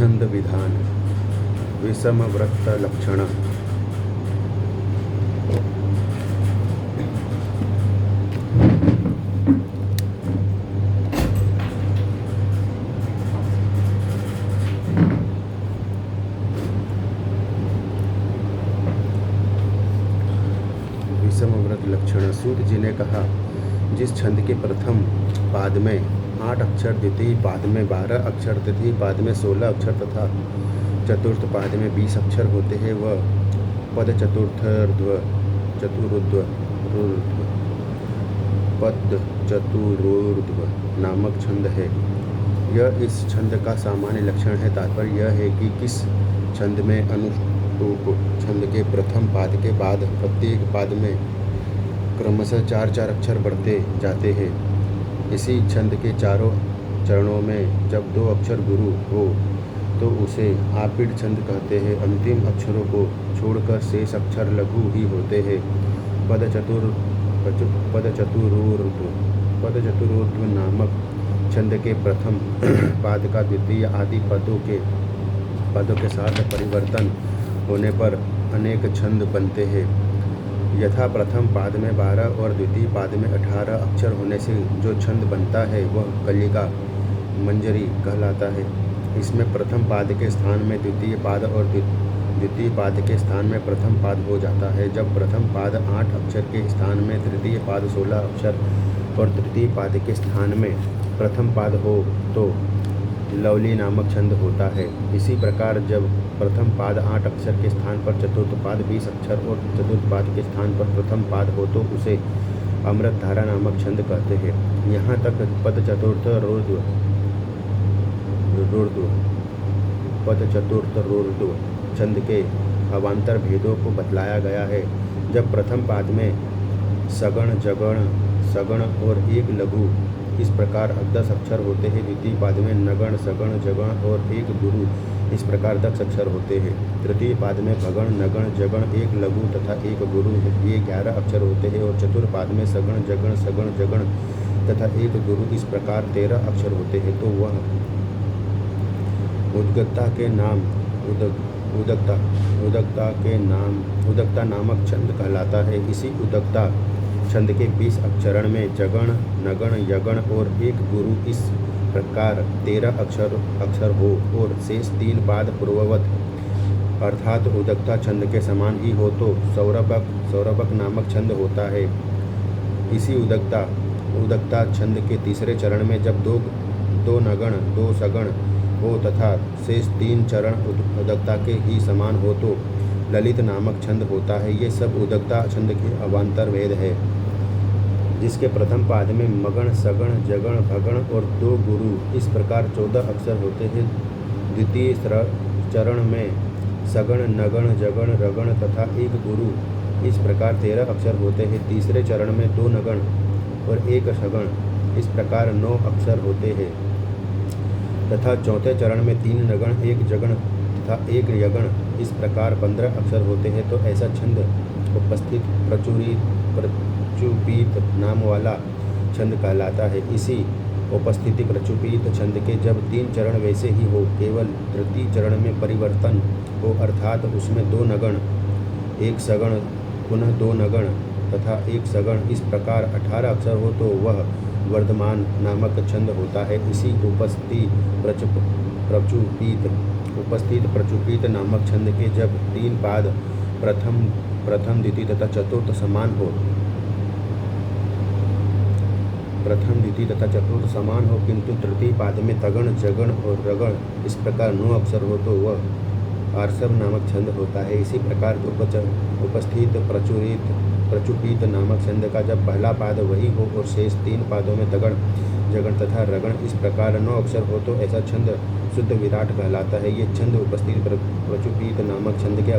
छंद विधान विषमवृत्त लक्षण। विषमवृत्त लक्षण। सूत जी ने कहा, जिस छंद के प्रथम पाद में 8 अक्षर, द्वितीय पाद में 12 अक्षर, तृतीय पाद में 16 अक्षर तथा चतुर्थ पाद में 20 अक्षर होते हैं, वह पद चतुरोर्ध्व नामक छंद है। यह इस छंद का सामान्य लक्षण है। तात्पर्य यह है कि किस छंद में अनुष्टुप छंद के प्रथम पाद के बाद प्रत्येक पाद में क्रमशः 4-4 अक्षर बढ़ते जाते हैं। इसी छंद के चारों चरणों में जब 2 अक्षर गुरु हो तो उसे आपीड़ छंद कहते हैं। अंतिम अक्षरों को छोड़कर शेष अक्षर लघु ही होते हैं। पद चतुरोर्ध्व नामक छंद के प्रथम पाद का द्वितीय आदि पदों के साथ परिवर्तन होने पर अनेक छंद बनते हैं। यथा प्रथम पाद में 12 और द्वितीय पाद में 18 अक्षर होने से जो छंद बनता है वह कलिका मंजरी कहलाता है। इसमें प्रथम पाद के स्थान में द्वितीय पाद और द्वितीय पाद के स्थान में प्रथम पाद हो जाता है। जब प्रथम पाद 8 अक्षर के स्थान में तृतीय पाद 16 अक्षर और तृतीय पाद के स्थान में प्रथम पाद हो तो लवली नामक छंद होता है। इसी प्रकार जब प्रथम पाद 8 अक्षर के स्थान पर चतुर्थ पाद 20 अक्षर और चतुर्थ पाद के स्थान पर प्रथम पाद हो तो उसे अमृतधारा नामक छंद कहते हैं। यहाँ तक पद चतुर्थ रोर्ध्व छंद के अवान्तर भेदों को बतलाया गया है। जब प्रथम पाद में सगण सगण और एक लघु इस प्रकार 10 अक्षर होते हैं। द्वितीय पाद में नगण सगण जगण और एक गुरु इस प्रकार 10 अक्षर होते हैं। तृतीय पाद में भगण नगण जगण एक लघु तथा एक गुरु ये 11 अक्षर होते हैं और चतुर्थ पाद में सगण जगण सगण जगण तथा एक गुरु इस प्रकार 13 अक्षर होते हैं। तो वह उदकता नामक छंद कहलाता है। इसी उदकता छंद के 20 अक्षरण में जगण नगण यगण और एक गुरु इस प्रकार 13 अक्षर हो और शेष 3 पाद पूर्ववत अर्थात उदकता छंद के समान ही हो तो सौरभक नामक छंद होता है। इसी उदकता छंद के तीसरे चरण में जब दो नगण 2 सगण हो तथा शेष 3 चरण उदकता के ही समान हो तो ललित नामक छंद होता है। ये सब उदकता छंद के अवान्तर भेद है, जिसके प्रथम पाद में मगण सगण जगण भगण और 2 गुरु इस प्रकार 14 अक्षर होते हैं। द्वितीय चरण में सगण नगण जगण रगण तथा एक गुरु इस प्रकार 13 अक्षर होते हैं। तीसरे चरण में 2 नगण और 1 सगण इस प्रकार 9 अक्षर होते हैं तथा चौथे चरण में 3 नगण 1 जगण तथा 1 यगण इस प्रकार 15 अक्षर होते हैं। तो ऐसा छंद उपस्थित प्रचुपित नाम वाला छंद कहलाता है। इसी उपस्थिति प्रचुपित छंद के जब 3 चरण वैसे ही हो, केवल तृतीय चरण में परिवर्तन हो अर्थात उसमें 2 नगण 1 सगण पुनः 2 नगण तथा 1 सगण इस प्रकार 18 अक्षर हो तो वह वर्धमान नामक छंद होता है। इसी उपस्थित प्रचुपित नामक छंद के जब 3 पाद प्रथम द्वितीय तथा चतुर्थ समान हो किंतु तृतीय पाद में तगण जगण और रगण इस प्रकार 9 अक्षर हो तो वह आर्षभ नामक छंद होता है। इसी प्रकार उपस्थित प्रचुपित नामक छंद का जब पहला पाद वही हो और शेष 3 पादों में तगण जगण तथा रगण इस प्रकार 9 अक्षर हो तो ऐसा छंद शुद्ध विराट कहलाता है। ये छंद उपस्थित प्रचुपित नामक छंद के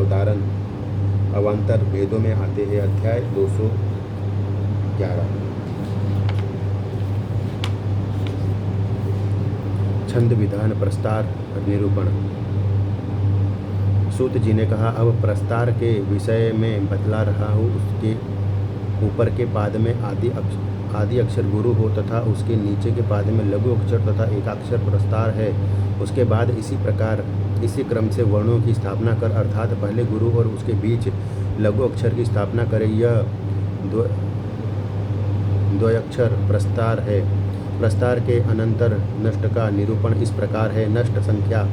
अवान्तर भेदों में आते हैं। अध्याय 211 छंद विधान प्रस्तार निरूपण। सूत जी ने कहा, अब प्रस्तार के विषय में बतला रहा हूँ। उसके ऊपर के पाद में आदि अक्षर गुरु हो तथा उसके नीचे के पाद में लघु अक्षर तथा एकाक्षर प्रस्तार है, उसके बाद इसी क्रम से वर्णों की स्थापना कर, अर्थात पहले गुरु और उसके बीच लघु अक्षर की स्थापना करे। यह द्वयक्षर प्रस्तार है। प्रस्तार के अनंतर नष्ट का निरूपण इस प्रकार है। नष्ट संख्या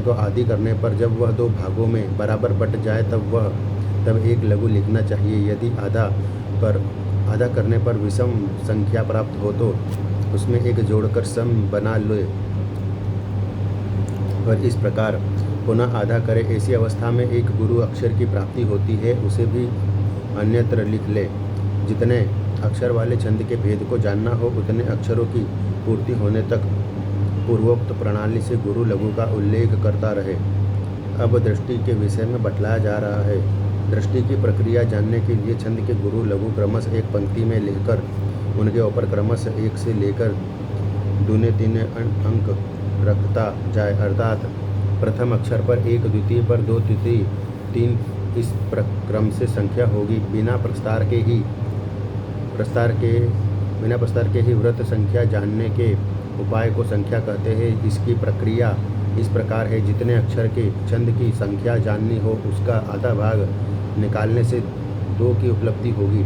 को आदि करने पर जब वह दो भागों में बराबर बट जाए तब एक लघु लिखना चाहिए। यदि आधा करने पर विषम संख्या प्राप्त हो तो उसमें एक जोड़कर सम बना ले और इस प्रकार पुनः आधा करे। ऐसी अवस्था में एक गुरु अक्षर की प्राप्ति होती है, उसे भी अन्यत्र लिख ले। जितने अक्षर वाले छंद के भेद को जानना हो उतने अक्षरों की पूर्ति होने तक पूर्वोक्त प्रणाली से गुरु लघु का उल्लेख करता रहे। अब दृष्टि के विषय में बतलाया जा रहा है। दृष्टि की प्रक्रिया जानने के लिए छंद के गुरु लघु क्रमश एक पंक्ति में लेकर उनके ऊपर क्रमश एक से लेकर दूने तीने अंक रखता जाए, अर्थात प्रथम अक्षर पर एक, द्वितीय पर दो, तृतीय तीन, इस क्रम से संख्या होगी। बिना प्रस्तार के ही वृत्त संख्या जानने के उपाय को संख्या कहते हैं। इसकी प्रक्रिया इस प्रकार है। जितने अक्षर के छंद की संख्या जाननी हो उसका आधा भाग निकालने से 2 की उपलब्धि होगी,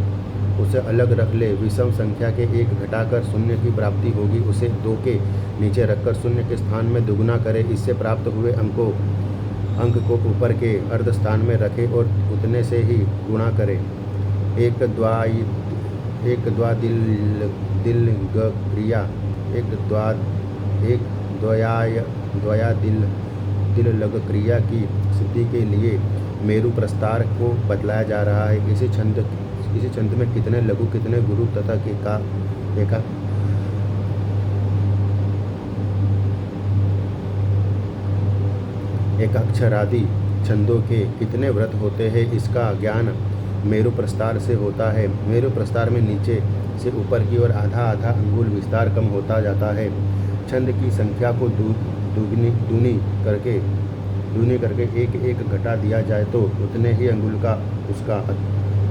उसे अलग रख ले। विषम संख्या के 1 घटाकर 0 की प्राप्ति होगी, उसे 2 के नीचे रखकर 0 के स्थान में दुगुना करे। इससे प्राप्त हुए अंक को ऊपर के अर्ध स्थान में रखे और उतने से ही गुणा करे। एक द्वया दिल लग क्रिया की सिद्धि के लिए मेरु प्रस्तार को बतलाया जा रहा है। किसी छंद में कितने लघु, कितने गुरु तथा एकाक्षरादि छंदों के कितने व्रत होते हैं, इसका ज्ञान मेरु प्रस्तार से होता है। मेरु प्रस्तार में नीचे से ऊपर की ओर आधा अंगुल विस्तार कम होता जाता है। छंद की संख्या को दूनी करके एक घटा दिया जाए तो उतने ही अंगुल का उसका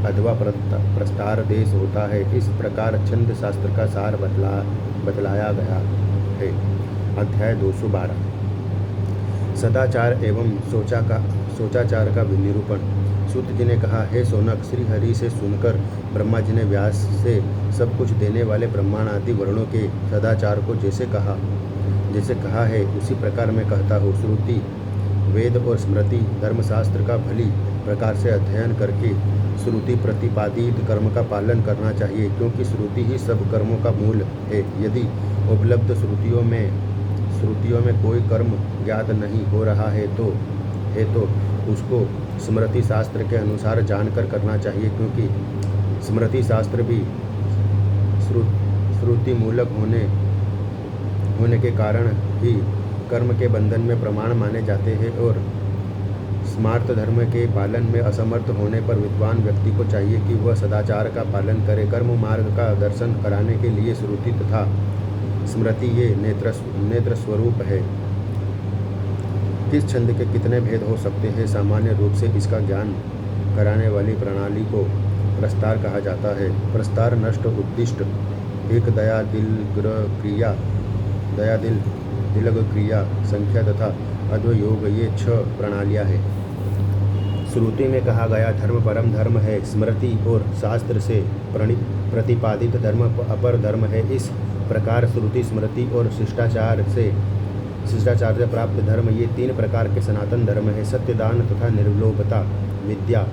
अथवा प्रस्तार देश होता है। इस प्रकार छंद शास्त्र का सार बतलाया गया है। अध्याय 212 सदाचार एवं सोचाचार का निरूपण। सूत जी ने कहा, हे सोनक, श्री हरि से सुनकर ब्रह्मा जी ने व्यास से सब कुछ देने वाले ब्रह्मांडादि वर्णों के सदाचार को जैसे कहा है उसी प्रकार मैं कहता हूँ। श्रुति, वेद और स्मृति धर्मशास्त्र का भली प्रकार से अध्ययन करके श्रुति प्रतिपादित कर्म का पालन करना चाहिए, क्योंकि श्रुति ही सब कर्मों का मूल है। यदि उपलब्ध श्रुतियों में कोई कर्म ज्ञात नहीं हो रहा है तो उसको स्मृति शास्त्र के अनुसार जानकर करना चाहिए, क्योंकि स्मृति शास्त्र भी श्रुति मूलक होने के कारण ही कर्म के बंधन में प्रमाण माने जाते हैं। और स्मार्त धर्म के पालन में असमर्थ होने पर विद्वान व्यक्ति को चाहिए कि वह सदाचार का पालन करे। कर्म मार्ग का दर्शन कराने के लिए श्रुति तथा स्मृति ये नेत्र स्वरूप है। किस छंद के कितने भेद हो सकते हैं, सामान्य रूप से इसका ज्ञान कराने वाली प्रणाली को प्रस्तार कहा जाता है। प्रस्तार, नष्ट, उद्दिष्ट, एक, दया दिलग क्रिया, संख्या तथा अद्वयोग, ये 6 प्रणालियाँ हैं। श्रुति में कहा गया धर्म परम धर्म है। स्मृति और शास्त्र से प्रतिपादित धर्म अपर धर्म है। इस प्रकार श्रुति, स्मृति और शिष्टाचार से प्राप्त धर्म, ये 3 प्रकार के सनातन धर्म है। सत्य, दान तथा निर्लोभता, विद्या,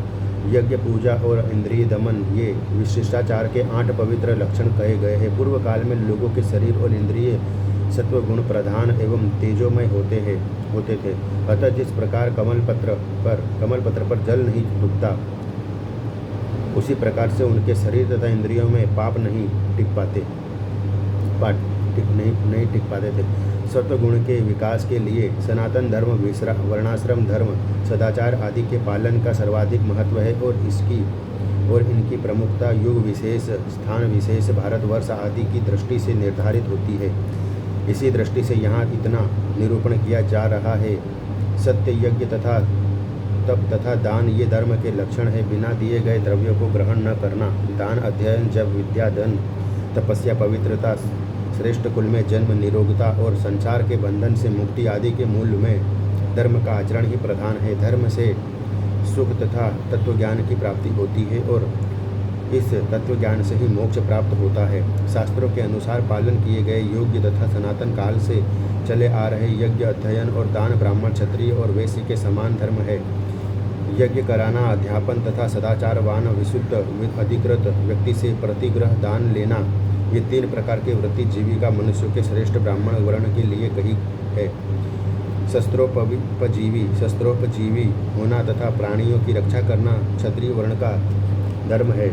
यज्ञ, पूजा और इंद्रिय दमन, ये विशिष्टाचार के 8 पवित्र लक्षण कहे गए हैं। पूर्व काल में लोगों के शरीर और इंद्रिय सत्व गुण प्रधान एवं तेजोमय होते थे। अतः जिस प्रकार कमल पत्र पर जल नहीं डूबता, उसी प्रकार से उनके शरीर तथा इंद्रियों में पाप नहीं टिक पाते थे। सत्व गुण के विकास के लिए सनातन धर्म, वर्णाश्रम धर्म, सदाचार आदि के पालन का सर्वाधिक महत्व है और इनकी प्रमुखता युग विशेष, स्थान विशेष, भारतवर्ष आदि की दृष्टि से निर्धारित होती है। इसी दृष्टि से यहाँ इतना निरूपण किया जा रहा है। सत्य, यज्ञ तथा तप तथा दान ये धर्म के लक्षण है। बिना दिए गए द्रव्यों को ग्रहण न करना, दान, अध्ययन, जप, विद्या, धन, तपस्या, पवित्रता, श्रेष्ठ कुल में जन्म, निरोगता और संसार के बंधन से मुक्ति आदि के मूल में धर्म का आचरण ही प्रधान है। धर्म से सुख तथा तत्वज्ञान की प्राप्ति होती है और इस तत्वज्ञान से ही मोक्ष प्राप्त होता है। शास्त्रों के अनुसार पालन किए गए योग्य तथा सनातन काल से चले आ रहे यज्ञ, अध्ययन और दान ब्राह्मण, क्षत्रिय और वैश्य के समान धर्म है। यज्ञ कराना, अध्यापन तथा सदाचारवान विशुद्ध अधिकृत व्यक्ति से प्रतिग्रह दान लेना, ये 3 प्रकार की वृत्ति जीविका मनुष्यों के श्रेष्ठ ब्राह्मण वर्ण के लिए कही है। शस्त्रोपजीवी होना तथा प्राणियों की रक्षा करना क्षत्रिय वर्ण का धर्म है।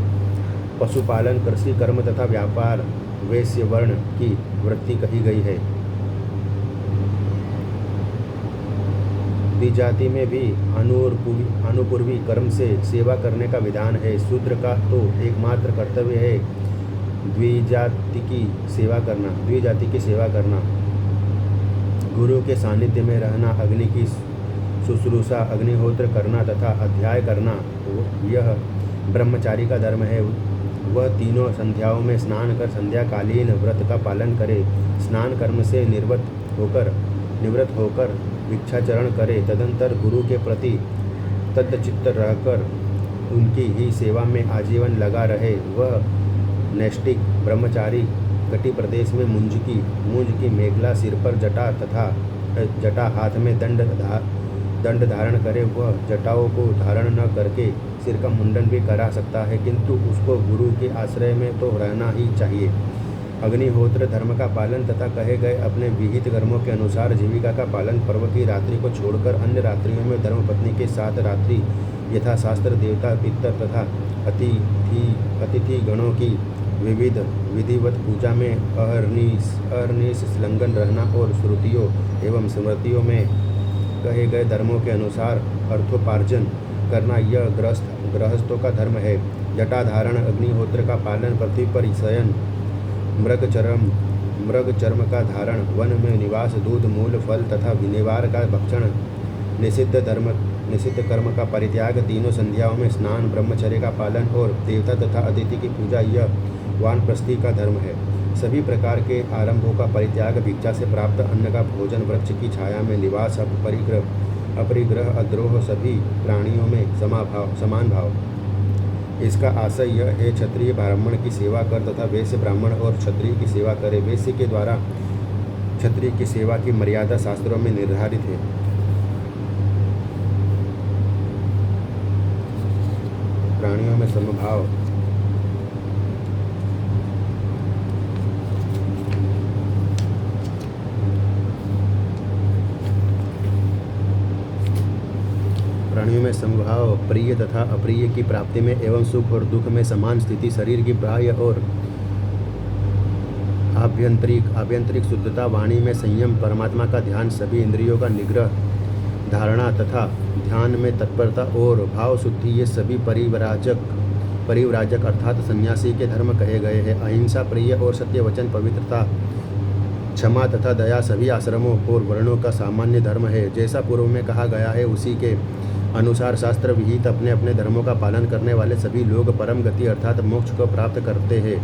पशुपालन, कृषि कर्म तथा व्यापार वैश्य वर्ण की वृत्ति कही गई है। द्विजाति में भी अनुपूर्वी कर्म से सेवा करने का विधान है। शूद्र का तो एकमात्र कर्तव्य है द्विजाति की सेवा करना, गुरु के सानिध्य में रहना, अग्नि की शुश्रूषा, अग्निहोत्र करना तथा अध्याय करना, यह ब्रह्मचारी का धर्म है। वह तीनों संध्याओं में स्नान कर संध्याकालीन व्रत का पालन करे, स्नान कर्म से निवृत्त होकर भिक्षाचरण करे, तदंतर गुरु के प्रति तद्चित्त रहकर उनकी ही सेवा में आजीवन लगा रहे। वह नैष्टिक ब्रह्मचारी कटी प्रदेश में मूंज की मेखला, सिर पर जटा, हाथ में दंड धारण करे। वह जटाओं को धारण न करके सिर का मुंडन भी करा सकता है, किंतु उसको गुरु के आश्रय में तो रहना ही चाहिए। अग्निहोत्र धर्म का पालन तथा कहे गए अपने विहित कर्मों के अनुसार जीविका का पालन, पर्व की रात्रि को छोड़कर अन्य रात्रियों में धर्मपत्नी के साथ रात्रि यथाशास्त्र देवता, पितर तथा अतिथि गणों की विधिवत पूजा में अहर्निश संलग्न रहना और श्रुतियों एवं स्मृतियों में कहे गए धर्मों के अनुसार अर्थोपार्जन करना, यह गृहस्थों का धर्म है। जटाधारण, अग्निहोत्र का पालन, पृथ्वी पर शयन, मृग चर्म का धारण, वन में निवास, दूध, मूल, फल तथा विनिवार का भक्षण, निषिद्ध कर्म का परित्याग, तीनों संध्याओं में स्नान, ब्रह्मचर्य का पालन और देवता तथा अतिथि की पूजा, यह वानप्रस्थी का धर्म है। सभी प्रकार के आरंभों का परित्याग, भिक्षा से प्राप्त अन्न का भोजन, वृक्ष की छाया में निवास, अपरिग्रह, अद्रोह, सभी प्राणियों में समान भाव। इसका आशय यह है क्षत्रिय ब्राह्मण की सेवा कर तथा वैश्य ब्राह्मण और क्षत्रिय की सेवा करे। वैश्य के द्वारा क्षत्रिय की सेवा की मर्यादा शास्त्रों में निर्धारित है। प्राणियों में समभाव। प्राणियों में समभाव, प्रिय तथा अप्रिय की प्राप्ति में एवं सुख और दुख में समान स्थिति, शरीर की बाह्य और आभ्यंतरिक शुद्धता, वाणी में संयम, परमात्मा का ध्यान, सभी इंद्रियों का निग्रह, धारणा तथा ध्यान में तत्परता और भाव शुद्धि, ये सभी परिव्राजक अर्थात सन्यासी के धर्म कहे गए हैं। अहिंसा, प्रिय और सत्य वचन, पवित्रता, क्षमा तथा दया सभी आश्रमों और वर्णों का सामान्य धर्म है। जैसा पूर्व में कहा गया है उसी के अनुसार शास्त्र विहित अपने अपने धर्मों का पालन करने वाले सभी लोग परम गति अर्थात मोक्ष को प्राप्त करते हैं।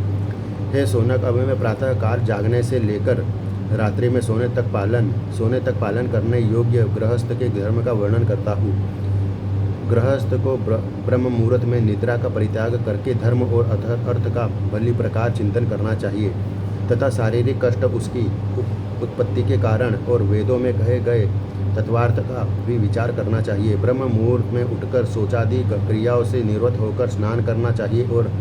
हे सोनक, अब मैं प्रातः काल जागने से लेकर रात्रि में सोने तक पालन करने योग्य गृहस्थ के धर्म का वर्णन करता हूँ। गृहस्थ को ब्रह्म मुहूर्त में निद्रा का परित्याग करके धर्म और अर्थ का भली प्रकार चिंतन करना चाहिए तथा शारीरिक कष्ट उसकी उत्पत्ति के कारण और वेदों में कहे गए तत्वार्थ का भी विचार करना चाहिए। ब्रह्म मुहूर्त में उठकर शौचादि क्रियाओं से निवृत्त होकर स्नान करना चाहिए और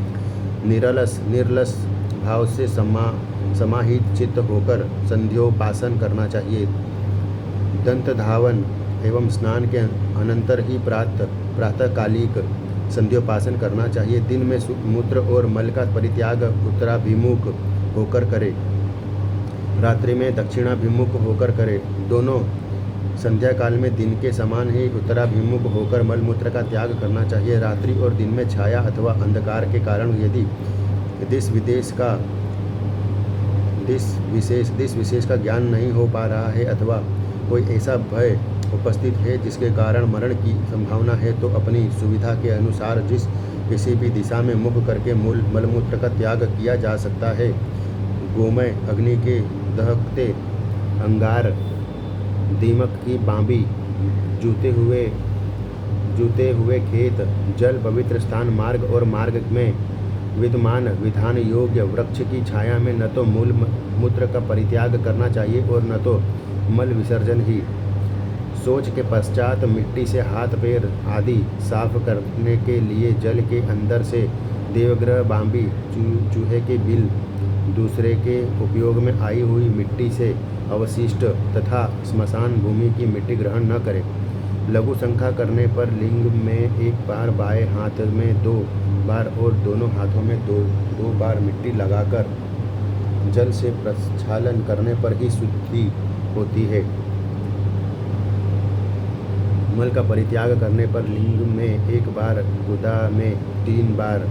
निर्लस भाव से समाहित चित्त होकर संध्योपासन करना चाहिए। दंत धावन एवं स्नान के अनंतर ही प्रातःकालिक संध्योपासन करना चाहिए। दिन में मूत्र और मल का परित्याग उत्तराभिमुख होकर करे, रात्रि में दक्षिणाभिमुख होकर करे। दोनों संध्या काल में दिन के समान ही उत्तराभिमुख होकर मलमूत्र का त्याग करना चाहिए। रात्रि और दिन में छाया अथवा अंधकार के कारण यदि देश विशेष का ज्ञान नहीं हो पा रहा है अथवा कोई ऐसा भय उपस्थित है जिसके कारण मरण की संभावना है, तो अपनी सुविधा के अनुसार जिस किसी भी दिशा में मुख करके मलमूत्र का त्याग किया जा सकता है। गोमय अग्नि के दहकते अंगार, दीमक की बाँबी, जूते हुए खेत, जल, पवित्र स्थान, मार्ग और मार्ग में विद्यमान विधान योग्य वृक्ष की छाया में न तो मूत्र का परित्याग करना चाहिए और न तो मल विसर्जन ही। शौच के पश्चात मिट्टी से हाथ पैर आदि साफ करने के लिए जल के अंदर से देवग्रह, बाँबी, चूहे के बिल, दूसरे के उपयोग में आई हुई मिट्टी से अवशिष्ट तथा स्मशान भूमि की मिट्टी ग्रहण न करें। लघु संख्या करने पर लिंग में एक बार, बाएं हाथ में 2 बार और दोनों हाथों में 2 बार मिट्टी लगाकर जल से प्रक्षालन करने पर ही शुद्धि होती है। मल का परित्याग करने पर लिंग में 1 बार, गुदा में 3 बार,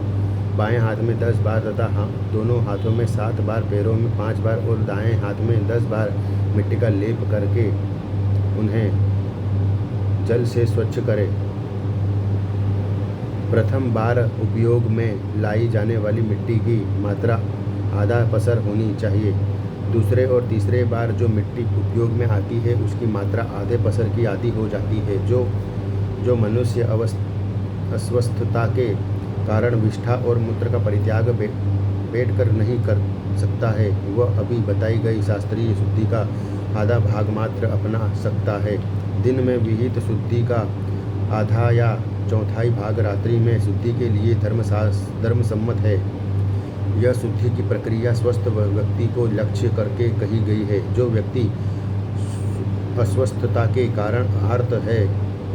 बाएं हाथ में 10 बार तथा दोनों हाथों में 7 बार, पैरों में 5 बार और दाएं हाथ में 10 बार मिट्टी का लेप करके उन्हें जल से स्वच्छ करें। प्रथम बार उपयोग में लाई जाने वाली मिट्टी की मात्रा आधा पसर होनी चाहिए। दूसरे और तीसरे बार जो मिट्टी उपयोग में आती है उसकी मात्रा आधे पसर की आधी हो जाती है। जो मनुष्य अस्वस्थता के कारण विष्ठा और मूत्र का परित्याग बैठकर नहीं कर सकता है, वह अभी बताई गई शास्त्रीय शुद्धि का आधा भाग मात्र अपना सकता है। दिन में विहित शुद्धि का आधा या चौथाई भाग रात्रि में शुद्धि के लिए धर्मसम्मत है। यह शुद्धि की प्रक्रिया स्वस्थ व्यक्ति को लक्ष्य करके कही गई है। जो व्यक्ति अस्वस्थता के कारण आर्त है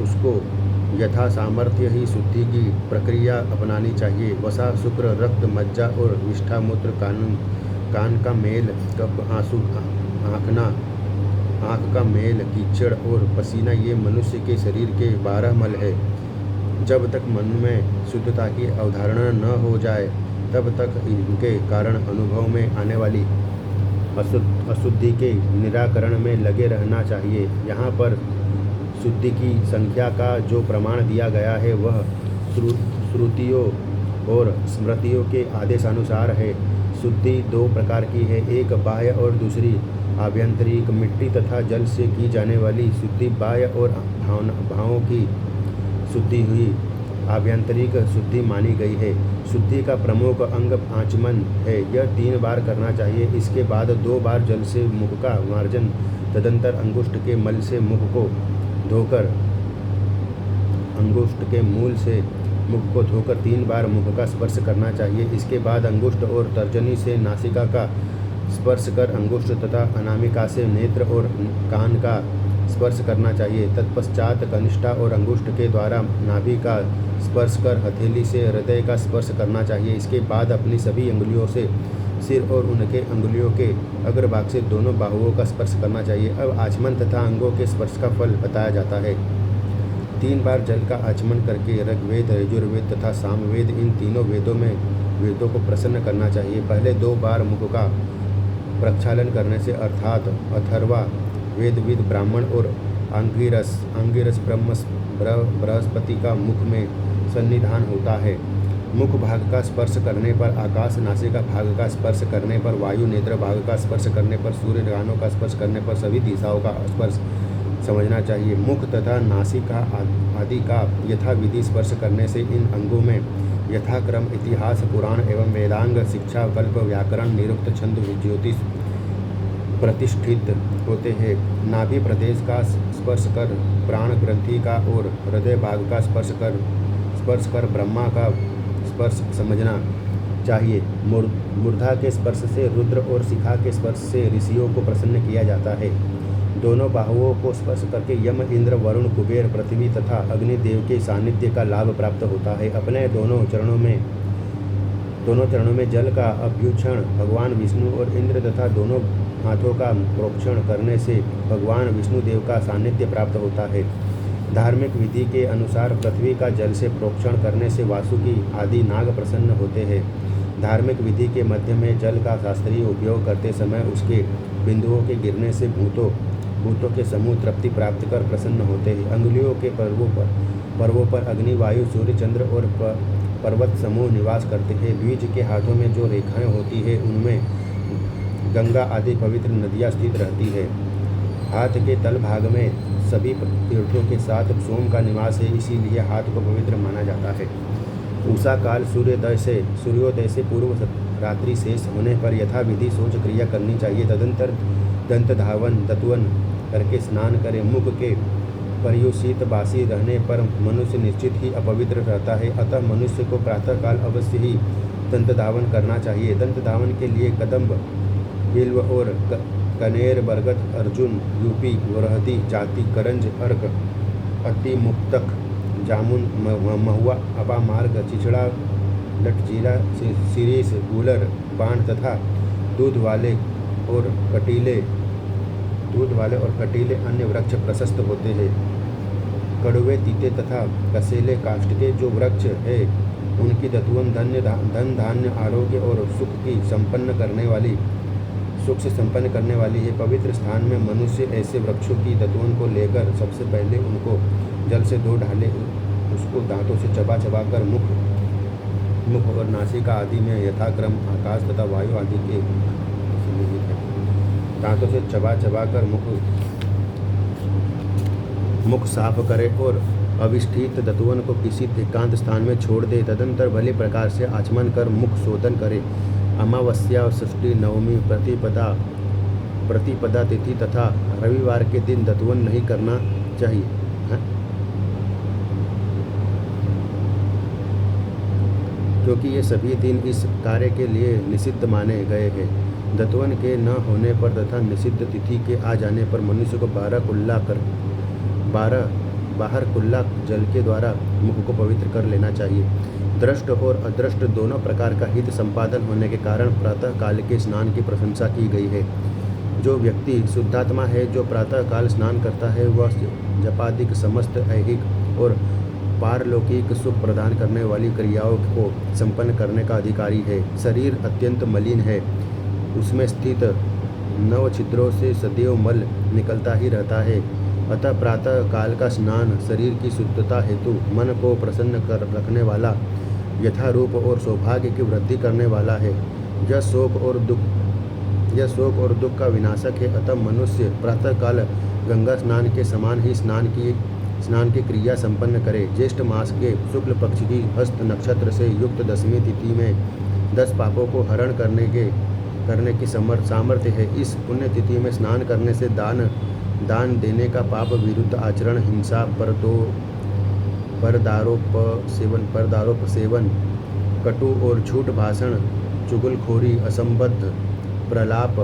उसको यथा सामर्थ्य ही शुद्धि की प्रक्रिया अपनानी चाहिए। वसा, शुक्र, रक्त, मज्जा और विष्ठा, मूत्र, कान का मेल, कफ, आंसू, आँख का मेल, कीचड़ और पसीना ये मनुष्य के शरीर के 12 मल है। जब तक मन में शुद्धता की अवधारणा न हो जाए तब तक इनके कारण अनुभव में आने वाली अशुद्धि के निराकरण में लगे रहना चाहिए। यहाँ पर शुद्धि की संख्या का जो प्रमाण दिया गया है वह श्रुतियों और स्मृतियों के आदेशानुसार है। शुद्धि 2 प्रकार की है, एक बाह्य और दूसरी आभ्यंतरिक। मिट्टी तथा जल से की जाने वाली शुद्धि बाह्य और भावों की शुद्धि हुई आभ्यंतरिक शुद्धि मानी गई है। शुद्धि का प्रमुख अंग आचमन है, यह 3 बार करना चाहिए। इसके बाद 2 बार जल से मुख का मार्जन, तदंतर अंगुष्ठ के मल से मुख को धोकर, अंगुष्ठ के मूल से मुख को धोकर 3 बार मुख का स्पर्श करना चाहिए। इसके बाद अंगुष्ठ और तर्जनी से नासिका का स्पर्श कर अंगुष्ठ तथा अनामिका से नेत्र और कान का स्पर्श करना चाहिए। तत्पश्चात कनिष्ठा और अंगुष्ठ के द्वारा नाभि का स्पर्श कर हथेली से हृदय का स्पर्श करना चाहिए। इसके बाद अपनी सभी अंगुलियों से सिर और उनके अंगुलियों के अग्रभाग से दोनों बाहुओं का स्पर्श करना चाहिए। अब आचमन तथा अंगों के स्पर्श का फल बताया जाता है। 3 बार जल का आचमन करके ऋग्वेद, यजुर्वेद तथा सामवेद, इन तीनों वेदों को प्रसन्न करना चाहिए। पहले 2 बार मुख का प्रक्षालन करने से अर्थात अथर्वा वेदविद ब्राह्मण और अंगिरस बृहस्पति का मुख में सन्निधान होता है। मुख भाग का स्पर्श करने पर आकाश, नासिका भाग का स्पर्श करने पर वायु, नेत्र भाग का स्पर्श करने पर सूर्य, कानों का स्पर्श करने पर सभी दिशाओं का स्पर्श समझना चाहिए। मुख तथा नासिका आदि का यथाविधि स्पर्श करने से इन अंगों में यथाक्रम इतिहास, पुराण एवं वेदांग शिक्षा, कल्प, व्याकरण, निरुक्त, छंद, ज्योतिष प्रतिष्ठित होते हैं। नाभि प्रदेश का स्पर्श कर प्राण ग्रंथि का और हृदय भाग का स्पर्श कर ब्रह्मा का स्पर्श समझना चाहिए। मूर्धा के स्पर्श से रुद्र और शिखा के स्पर्श से ऋषियों को प्रसन्न किया जाता है। दोनों बाहुओं को स्पर्श करके यम, इंद्र, वरुण, कुबेर, पृथ्वी तथा अग्निदेव के सानिध्य का लाभ प्राप्त होता है। अपने दोनों चरणों में जल का अभ्युक्षण भगवान विष्णु और इंद्र तथा दोनों हाथों का प्रोक्षण करने से भगवान विष्णुदेव का सानिध्य प्राप्त होता है। धार्मिक विधि के अनुसार पृथ्वी का जल से प्रोक्षण करने से वासुकी आदि नाग प्रसन्न होते हैं। धार्मिक विधि के मध्य में जल का शास्त्रीय उपयोग करते समय उसके बिंदुओं के गिरने से भूतों भूतों के समूह तृप्ति प्राप्त कर प्रसन्न होते हैं। अंगुलियों के पर्वों पर अग्नि, वायु, सूर्य, चंद्र और पर्वत समूह निवास करते हैं। द्विज के हाथों में जो रेखाएं होती है उनमें गंगा आदि पवित्र नदियाँ स्थित रहती है। हाथ के तल भाग में सभी तीर्थों के साथ सोम का निवास है, इसीलिए हाथ को पवित्र माना जाता है। उषा काल सूर्योदय से पूर्व रात्रि शेष होने पर यथाविधि शौच क्रिया करनी चाहिए। तदंतर दंत धावन दत्वन करके स्नान करें। मुख के पर्युषित बासी रहने पर मनुष्य निश्चित ही अपवित्र रहता है, अतः मनुष्य को प्रातःकाल अवश्य ही दंत धावन करना चाहिए। दंत धावन के लिए कदम्ब, बिल्व और कनेर, बरगद, अर्जुन, यूपी, वरहदी, जाति, करंज, अर्क, अति, मुक्तक, जामुन, महुआ, अपामार्ग, चिचड़ा, लटजीरा, शिरीष, गूलर, बाण तथा दूध वाले और कटीले अन्य वृक्ष प्रशस्त होते हैं। कड़वे, तीते तथा कसेले काष्ठ के जो वृक्ष है उनकी दतुवन धन धान्य, आरोग्य और सुख से संपन्न करने वाली है। पवित्र स्थान में मनुष्य ऐसे वृक्षों की दतुवन को लेकर सबसे पहले उनको जल से धो डाले, उसको दांतों से चबा कर मुख और नासिका आदि में यथाक्रम आकाश तथा वायु आदि के दांतों से चबा कर मुख साफ करे और अविष्ठित दतुवन को किसी एकांत स्थान में छोड़ दे। तदंतर भले प्रकार से आचमन कर मुख शोधन करे। अमावस्या, षष्ठी, नवमी, प्रतिपदा तिथि तथा रविवार के दिन दतुवन नहीं करना चाहिए, क्योंकि ये सभी दिन इस कार्य के लिए निषिद्ध माने गए हैं। दतुवन के न होने पर तथा निषिद्ध तिथि के आ जाने पर मनुष्य को बाहर कुल्ला जल के द्वारा मुख को पवित्र कर लेना चाहिए। दृष्ट और अदृष्ट दोनों प्रकार का हित संपादन होने के कारण प्रातः काल के स्नान की प्रशंसा की गई है। जो व्यक्ति शुद्धात्मा है, जो प्रातः काल स्नान करता है, वह जपादिक समस्त ऐहिक और पारलौकिक सुख प्रदान करने वाली क्रियाओं को संपन्न करने का अधिकारी है। शरीर अत्यंत मलिन है, उसमें स्थित 9 छिद्रों से सदैव मल निकलता ही रहता है, अतः प्रातः काल का स्नान शरीर की शुद्धता हेतु मन को प्रसन्न कर रखने वाला, यथारूप और सौभाग्य की वृद्धि करने वाला है। यह शोक और दुख का विनाशक है, अतः मनुष्य प्रातःकाल गंगा स्नान के समान ही स्नान की क्रिया संपन्न करे। ज्येष्ठ मास के शुक्ल पक्ष की हस्त नक्षत्र से युक्त 10वीं तिथि में 10 पापों को हरण करने की सामर्थ्य है। इस पुण्य तिथि में स्नान करने से दान देने का पाप, विरुद्ध आचरण, हिंसा, परदारोप सेवन, कटु और झूठ भाषण, चुगलखोरी, असंबद्ध प्रलाप,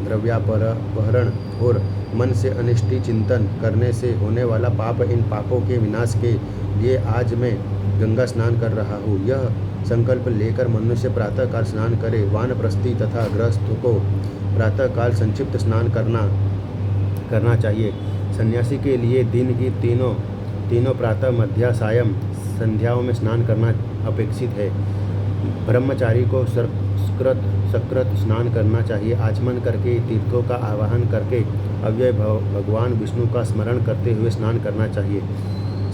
द्रव्यापहरण और मन से अनिष्टि चिंतन करने से होने वाला पाप, इन पापों के विनाश के लिए आज मैं गंगा स्नान कर रहा हूँ। यह संकल्प लेकर मनुष्य प्रातःकाल स्नान करे। वानप्रस्थी तथा गृहस्थ को प्रातःकाल संक्षिप्त स्नान करना चाहिए। सन्यासी के लिए दिन की तीनों प्रातः, मध्या, सायं संध्याओं में स्नान करना अपेक्षित है। ब्रह्मचारी को सकृत स्नान करना चाहिए। आचमन करके, तीर्थों का आवाहन करके, अव्यय भगवान विष्णु का स्मरण करते हुए स्नान करना चाहिए।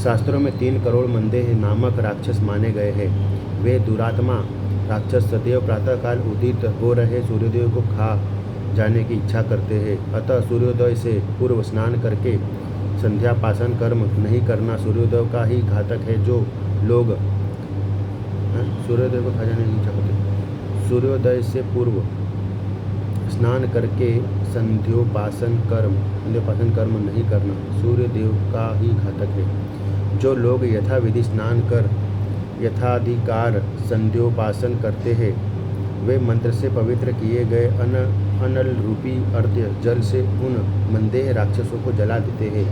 शास्त्रों में 3 करोड़ मंदेह नामक राक्षस माने गए हैं। वे दुरात्मा राक्षस सदैव प्रातःकाल उदित हो रहे सूर्योदय को खा जाने की इच्छा करते हैं, अतः सूर्योदय से पूर्व स्नान करके संध्यापासन कर्म नहीं करना सूर्योदय का ही घातक है। जो लोग सूर्योदय को खा जाने की इच्छा करते हैं, सूर्योदय से पूर्व स्नान करके संध्योपासन कर्म नहीं करना सूर्यदेव का ही घातक है। जो लोग यथाविधि स्नान कर यथाधिकार संध्योपासन करते हैं, वे मंत्र से पवित्र किए गए अनल रूपी अर्घ्य जल से उन मंदेह राक्षसों को जला देते हैं।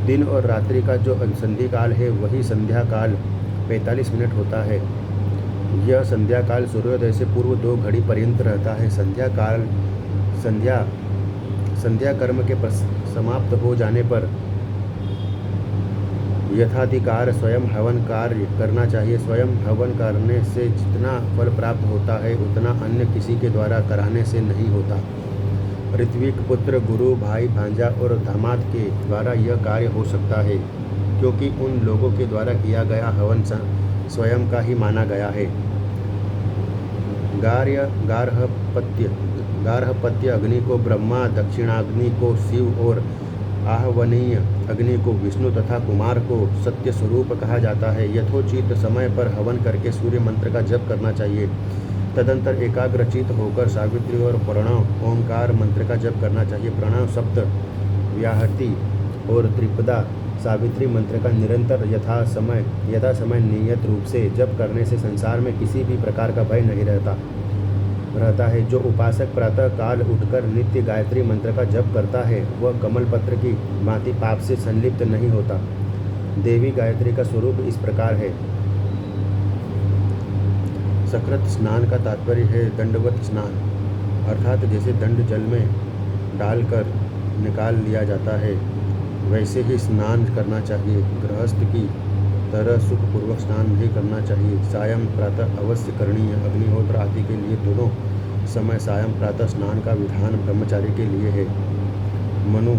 दिन और रात्रि का जो संध्या काल है वही संध्या काल 45 मिनट होता है। यह संध्या काल सूर्योदय से पूर्व 2 घड़ी पर्यंत रहता है। संध्या कर्म के समाप्त हो जाने पर यथाधिकार स्वयं हवन कार्य करना चाहिए। स्वयं हवन करने से जितना फल प्राप्त होता है उतना अन्य किसी के द्वारा कराने से नहीं होता। ऋत्विक पुत्र, गुरु, भाई, भांजा और दामाद के द्वारा यह कार्य हो सकता है, क्योंकि उन लोगों के द्वारा किया गया हवन स्वयं का ही माना गया है। गार्हपत्य अग्नि को ब्रह्मा, दक्षिणाग्नि को शिव और आहवनीय अग्नि को विष्णु तथा कुमार को सत्य स्वरूप कहा जाता है। यथोचित समय पर हवन करके सूर्य मंत्र का जप करना चाहिए। तदंतर एकाग्रचित होकर सावित्री और प्रणव ओंकार मंत्र का जप करना चाहिए। प्रणव सप्त व्याहति और त्रिपदा सावित्री मंत्र का निरंतर यथा समय नियत रूप से जप करने से संसार में किसी भी प्रकार का भय नहीं रहता है। जो उपासक प्रातः काल उठकर नित्य गायत्री मंत्र का जप करता है वह कमल पत्र की भांति पाप से संलिप्त नहीं होता। देवी गायत्री का स्वरूप इस प्रकार है। सकृत स्नान का तात्पर्य है दंडवत स्नान, अर्थात जैसे दंड जल में डालकर निकाल लिया जाता है वैसे ही स्नान करना चाहिए। गृहस्थ की तरह सुखपूर्वक स्नान नहीं करना चाहिए। सायं प्रातः अवश्य करणीय। अग्निहोत्र आदि के लिए दोनों समय सायं प्रातः स्नान का विधान ब्रह्मचारी के लिए है। मनु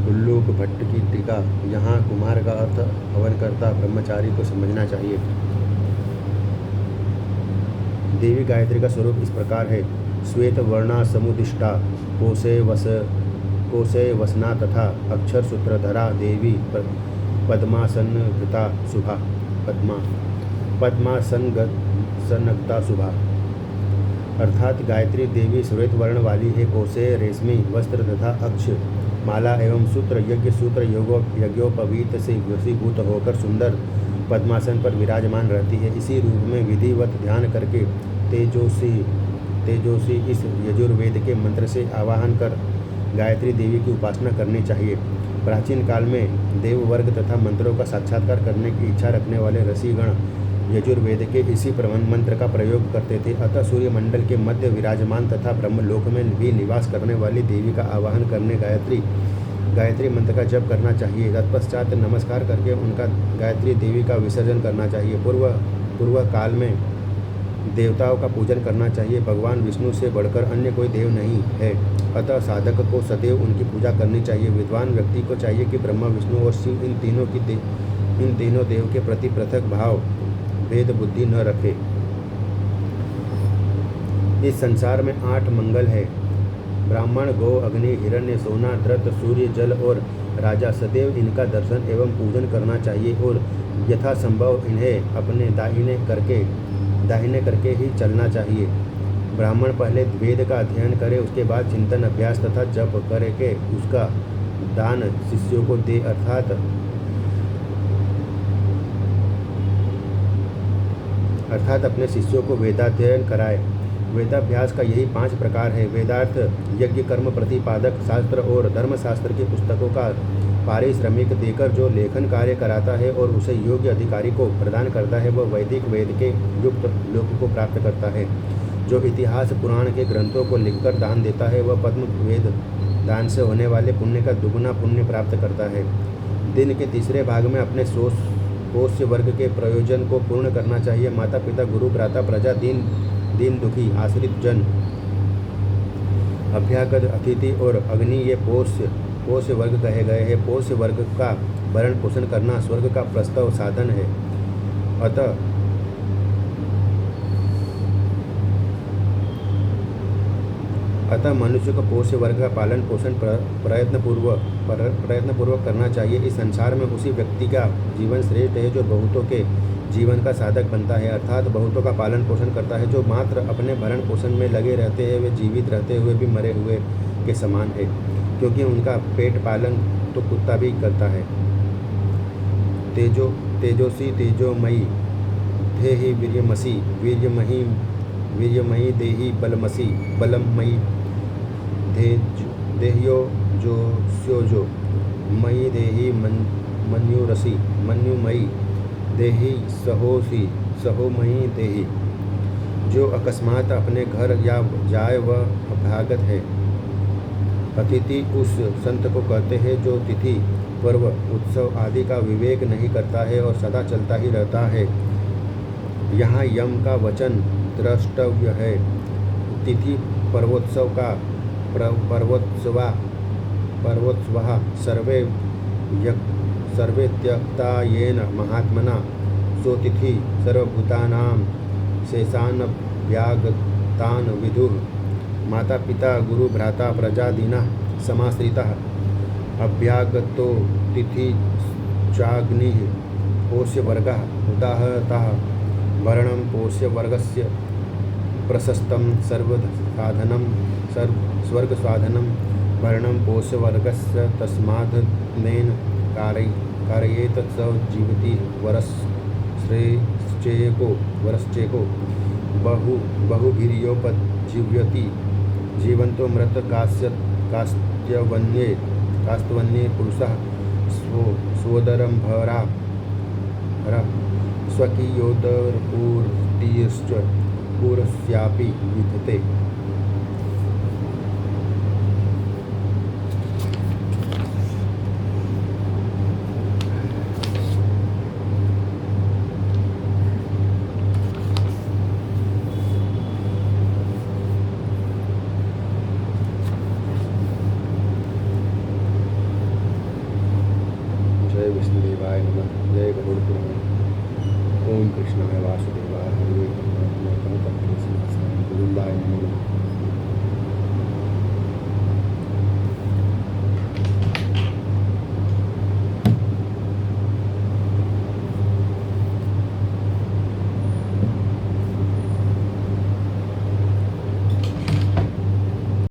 उल्लूक भट्ट की टीका। यहाँ कुमार का अर्थ हवनकर्ता ब्रह्मचारी को समझना चाहिए। देवी गायत्री का स्वरूप इस प्रकार है। श्वेत वर्णा समुदिष्टा कोसे वसना तथा अक्षर सूत्रधरा देवी पद्मासनगता शुभा। पद्मासनगता शुभा अर्थात गायत्री देवी श्वेत वर्ण वाली है। कोसे रेशमी वस्त्र तथा अक्ष माला एवं सूत्र यज्ञोपवीत से वशीभूत होकर सुंदर पद्मासन पर विराजमान रहती है। इसी रूप में विधिवत ध्यान करके तेजोसी इस यजुर्वेद के मंत्र से आवाहन कर गायत्री देवी की उपासना करनी चाहिए। प्राचीन काल में देव वर्ग तथा मंत्रों का साक्षात्कार करने की इच्छा रखने वाले ऋषिगण यजुर्वेद के इसी मंत्र का प्रयोग करते थे। अतः सूर्य मंडल के मध्य विराजमान तथा ब्रह्मलोक में भी निवास करने वाली देवी का आवाहन करने गायत्री मंत्र का जप करना चाहिए। तत्पश्चात नमस्कार करके उनका गायत्री देवी का विसर्जन करना चाहिए। पूर्व काल में देवताओं का पूजन करना चाहिए। भगवान विष्णु से बढ़कर अन्य कोई देव नहीं है, अतः साधक को सदैव उनकी पूजा करनी चाहिए। विद्वान व्यक्ति को चाहिए कि ब्रह्मा, विष्णु और शिव इन तीनों देव के प्रति पृथक भाव भेद बुद्धि न रखे। इस संसार में 8 मंगल है। ब्राह्मण, गौ, अग्नि, हिरण्य, सोना, धृत, सूर्य, जल और राजा। सदैव इनका दर्शन एवं पूजन करना चाहिए और यथासंभव इन्हें अपने दाहिने करके ही चलना चाहिए। ब्राह्मण पहले वेद का अध्ययन करे, उसके बाद चिंतन, अभ्यास तथा जप करके उसका दान शिष्यों को दे, अर्थात अपने शिष्यों को वेदाध्ययन कराए। वेदाभ्यास का यही 5 प्रकार है। वेदार्थ यज्ञ कर्म प्रतिपादक शास्त्र और धर्मशास्त्र की पुस्तकों का पारिश्रमिक देकर जो लेखन कार्य कराता है और उसे योग्य अधिकारी को प्रदान करता है वह वैदिक वेद के युक्त लोक को प्राप्त करता है। जो इतिहास पुराण के ग्रंथों को लिखकर दान देता है वह पद्म वेद दान से होने वाले पुण्य का दुगुना पुण्य प्राप्त करता है। दिन के तीसरे भाग में अपने पोष्य वर्ग के प्रयोजन को पूर्ण करना चाहिए। माता पिता, गुरु, भ्राता, प्रजा, दीन दुखी, आश्रित जन, अभ्यागत अतिथि और अग्नि ये पोष्य वर्ग कहे गए हैं। पोष्य वर्ग का भरण पोषण करना स्वर्ग का प्रस्ताव साधन है। अतः मनुष्य को पोष्य वर्ग का पालन पोषण प्रयत्नपूर्वक करना चाहिए। इस संसार में उसी व्यक्ति का जीवन श्रेष्ठ है जो बहुतों के जीवन का साधक बनता है, अर्थात बहुतों का पालन पोषण करता है। जो मात्र अपने भरण पोषण में लगे रहते हैं वे जीवित रहते हुए भी मरे हुए के समान है, क्योंकि उनका पेट पालन तो कुत्ता भी करता है। तेजोसी तेजोमयी देहि वीर्यमसी, वीर्यमयी देहि बलमयी देह्यो जो मयि देहि मन्युरसी, मन्युमयी देहि सहोमयी देहि। जो अकस्मात अपने घर या जाए वह अभ्यागत है। अतिथि उस संत को कहते हैं जो तिथि पर्व उत्सव आदि का विवेक नहीं करता है और सदा चलता ही रहता है। यहाँ यम का वचन द्रष्टव्य है। तिथि पर्वोत्सव का पर्वोत्सवः सर्वे त्यक्ता येन महात्मना सोतिथि सर्वभूतानां शेषानभ्यागतान् विदुः। माता पिता गुरु भ्राता प्रजा दीनः समाश्रितः अभ्यागतो तिथि चाग्निः पोष्यवर्गः उदाहतः वर्णं पोष्यवर्गस्य प्रशस्तं स्वर्गसाधनं वर्णं पोष्यवर्गस्य तस्मादनेन कारयेत स जीवति वरश्चेको बहुभिर्योपजीव्यति जीवन्तो मृत कास्त्वन्ये पुरुषः स्वोदरम्भरा स्वकीयोदरपूर्तिश्च पुरस्यापि विद्यते।